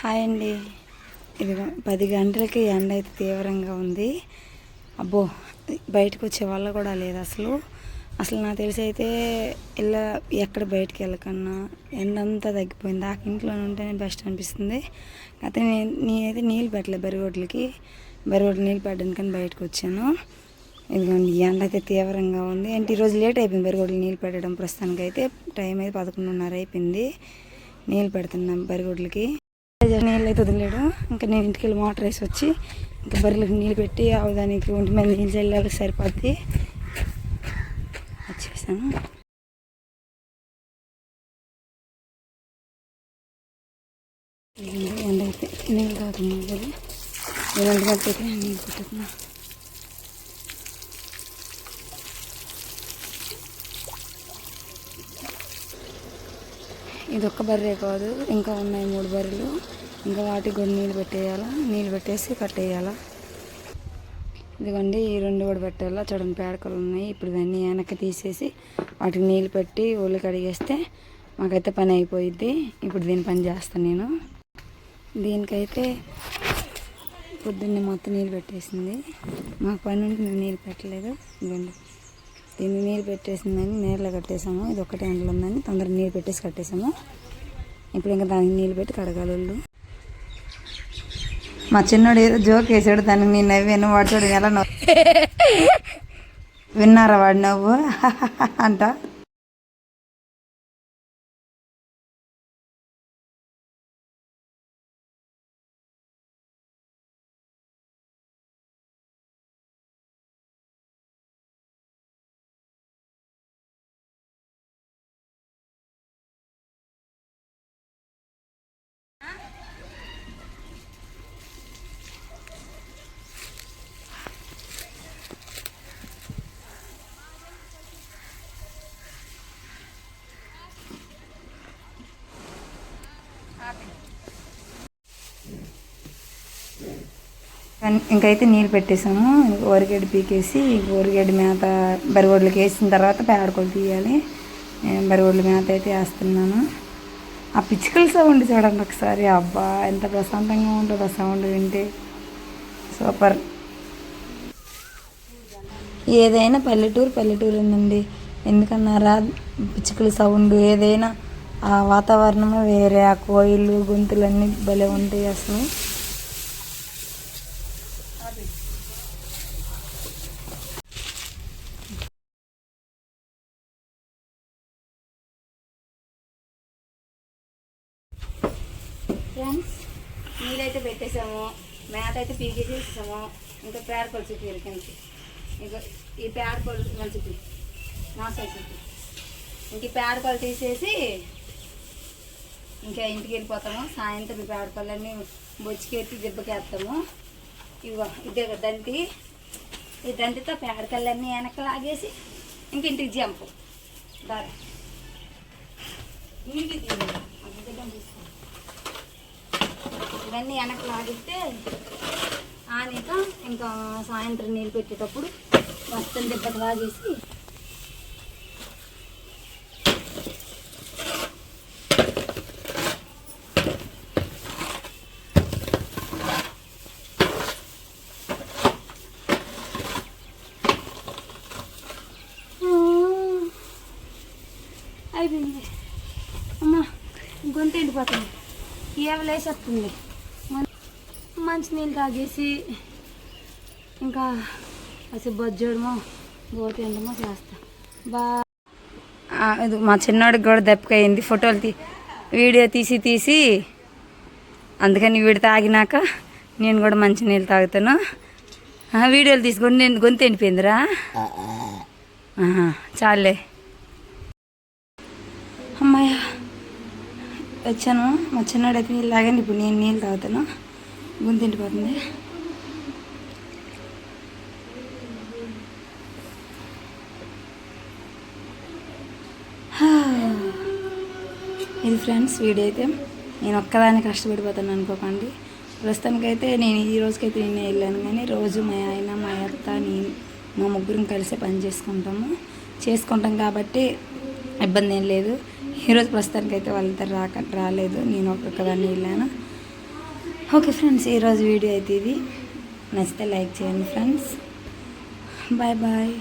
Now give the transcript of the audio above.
Hi అండి. ఇదిగో 10 గంటలకి ఎండ అయితే తీవ్రంగా ఉంది. అబ్బో, బయటకు వచ్చే వల్ల కూడా లేదు అసలు నాకు తెలిసి అయితే ఇలా ఎక్కడ బయటికి వెళ్ళకన్నా ఎండ అంతా తగ్గిపోయింది. ఆ ఇంట్లోనే ఉంటేనే బెస్ట్ అనిపిస్తుంది. అయితే నేనైతే నీళ్ళు పెట్టలేదు బరిగొడ్లు నీళ్ళు పెట్టడానికని బయటకు వచ్చాను. ఇదిగోండి, ఎండ అయితే తీవ్రంగా ఉంది. అంటే ఈరోజు లేట్ అయిపోయింది బరిగొడ్లు నీళ్ళు పెట్టడం. ప్రస్తుతానికి అయితే టైం అయితే 11:30 అయిపోయింది. నీళ్ళు పెడుతున్నాం బరిగొడ్లకి. నీళ్ళు అయితే వదిలేడు. ఇంకా నేను ఇంటికి వెళ్ళి మోటార్ వేసి వచ్చి ఇంకా బర్రెలకు నీళ్ళు పెట్టి దానికి ఒంటి మీద నీళ్ళు చల్లాలి, సరిపోద్ది. వచ్చేసాను. ఎండ అయితే నీళ్ళు తాగుతున్నాం కదా, ఇలాంటి బట్టి అయితే నీళ్ళు పెట్టుకున్నా. ఇది ఒక్క బర్రె కాదు, ఇంకా ఉన్నాయి 3 బర్రెలు. ఇంకా వాటికి కూడా నీళ్ళు పెట్టేయాలా, నీళ్ళు పెట్టేసి కట్టేయాలా. ఇదిగోండి, ఈ 2 కూడా పెట్టాలా. చూడండి, పేడకలు ఉన్నాయి. ఇప్పుడు ఇవన్నీ వెనక్కి తీసేసి వాటికి నీళ్ళు పెట్టి ఒళ్ళు కడిగేస్తే మాకైతే పని అయిపోయిద్ది. ఇప్పుడు దీని పని చేస్తాను నేను. దీనికైతే పొద్దున్నే మొత్తం నీళ్ళు పెట్టేసింది. మాకు పని ఉంటే మేము నీళ్ళు పెట్టలేదు. ఇదిగోండి, దీన్ని నీళ్ళు పెట్టేసిందని నీళ్ళలో కట్టేసాము. ఇది ఒక్కటే ఎండలు ఉందని తొందరగా నీళ్ళు పెట్టేసి కట్టేసాము. ఇప్పుడు ఇంకా దానికి నీళ్ళు పెట్టి కడగాలి ఒళ్ళు. మా చిన్నోడు ఏదో జోక్ వేసాడు, దానికి నేను నవ్వాను. వాడు చూడు ఎలా విన్నారా వాడు నవ్వు అంట. ఇంకైతే నీళ్ళు పెట్టేసాము. వరిగడ్డి పీకేసి వరిగడ్డి మేత బరిగొడ్లకి వేసిన తర్వాత పేడకొలు తీయాలి. బరిగొడ్ల మేత అయితే వేస్తున్నాను. ఆ పిచ్చుకల సౌండ్ చూడండి ఒకసారి. అబ్బా, ఎంత ప్రశాంతంగా ఉంటుంది ఆ సౌండ్ వింటే. సూపర్. ఏదైనా పల్లెటూరు ఉందండి. ఎందుకన్నారా, పిచ్చుకల సౌండ్ ఏదైనా ఆ వాతావరణమే వేరే. ఆ కోయిలు గొంతులన్నీ భలే ఉంటాయి అసలు. ఫ్రెండ్స్, నీళ్ళైతే పెట్టేసాము, మేత అయితే పీకేసేసాము. ఇంకా పేడకొలు చుట్టారు కిందకి. ఇంకా ఈ పేడకొలు మంచిది నాసైతుంది. ఇంక ఈ పేడకొలు తీసేసి ఇంకా ఇంటికి వెళ్ళిపోతాము. సాయంత్రం ఈ పేడకొలన్నీ బొచ్చికెత్తి దిబ్బకేస్తాము. ఇదే దంతి. ఈ దంతితో పేడకల్లన్నీ వెనక్కి లాగేసి ఇంక ఇంటికి జంపు దారి ఇంటికి తీసుకో. ఇవన్నీ వెనక్కి లాగితే ఆనిక ఇంకా సాయంత్రం నీళ్ళు పెట్టేటప్పుడు మొత్తం దెబ్బకి లాగేసి అయిపోయింది. అమ్మా, గొంతు ఎండిపోతుంది. ఏవలేసేస్తుంది. మంచి నీళ్ళు తాగేసి ఇంకా అసలు బొజ్జడమో గోతిండమో చేస్తా. ఇది మా చిన్నోడికి కూడా దెబ్బకయింది. ఫోటోలు వీడియో తీసి అందుకని వీడు తాగినాక నేను కూడా మంచి నీళ్ళు తాగుతాను. వీడియోలు తీసుకొని నేను గొంతు ఎండిపోయిందిరా. చాలే అమ్మాయ వచ్చాను. మా చిన్నోడు అయితే నీళ్ళు తాగాను. ఇప్పుడు నేను నీళ్ళు తాగుతాను. గొంతు ఎండిపోతుంది. ఇది ఫ్రెండ్స్ వీడియో అయితే. నేను ఒక్కదాన్ని కష్టపడిపోతాను అనుకోకండి. ప్రస్తుతానికైతే నేను ఈ రోజుకైతే నేనే వెళ్ళాను. కానీ రోజు మా ఆయన, మా అత్త, నేను మా ముగ్గురం కలిసి పని చేసుకుంటాం కాబట్టి ఇబ్బంది ఏం లేదు. ఈరోజు ప్రస్తుతానికైతే వాళ్ళిద్దరు రాలేదు. నేను ఒక్కదాన్ని వెళ్ళాను. ఓకే ఫ్రెండ్స్, ఈరోజు వీడియో అయితే ఇది. నచ్చితే లైక్ చేయండి ఫ్రెండ్స్. Bye bye.